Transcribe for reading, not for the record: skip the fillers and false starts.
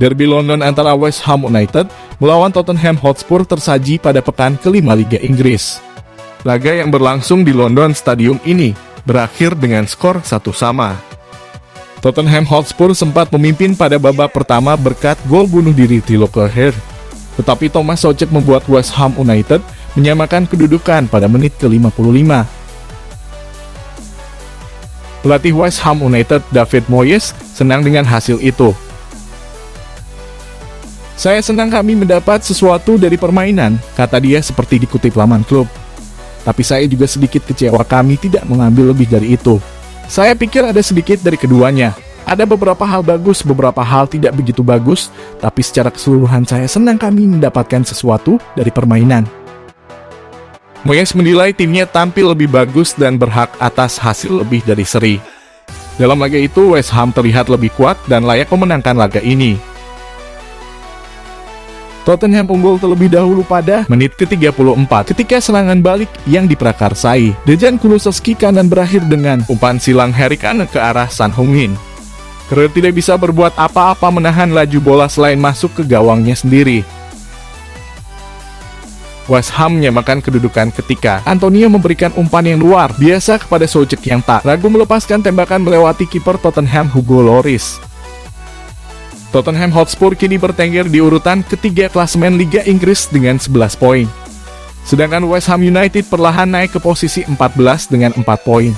Derby London antara West Ham United melawan Tottenham Hotspur tersaji pada pekan kelima Liga Inggris. Laga yang berlangsung di London Stadium ini berakhir dengan skor 1-1. Tottenham Hotspur sempat memimpin pada babak pertama berkat gol bunuh diri Thilo Kehrer. Tetapi Thomas Soucek membuat West Ham United menyamakan kedudukan pada menit ke-55. Pelatih West Ham United, David Moyes, senang dengan hasil itu. "Saya senang kami mendapat sesuatu dari permainan," kata dia seperti dikutip laman klub. "Tapi saya juga sedikit kecewa kami tidak mengambil lebih dari itu. Saya pikir ada sedikit dari keduanya. Ada beberapa hal bagus, beberapa hal tidak begitu bagus, tapi secara keseluruhan saya senang kami mendapatkan sesuatu dari permainan." Moyes menilai timnya tampil lebih bagus dan berhak atas hasil lebih dari seri. Dalam laga itu, West Ham terlihat lebih kuat dan layak memenangkan laga ini. Tottenham unggul terlebih dahulu pada menit ke-34 ketika serangan balik yang diprakarsai. Dejan Kulusevski kanan berakhir dengan umpan silang Harry Kane ke arah Son Heung-min. Kehrer tidak bisa berbuat apa-apa menahan laju bola selain masuk ke gawangnya sendiri. West Ham menyamakan kedudukan ketika Antonio memberikan umpan yang luar biasa kepada Soucek yang tak ragu melepaskan tembakan melewati kiper Tottenham Hugo Lloris. Tottenham Hotspur kini bertengger di urutan ketiga klasemen Liga Inggris dengan 11 poin. Sedangkan West Ham United perlahan naik ke posisi 14 dengan 4 poin.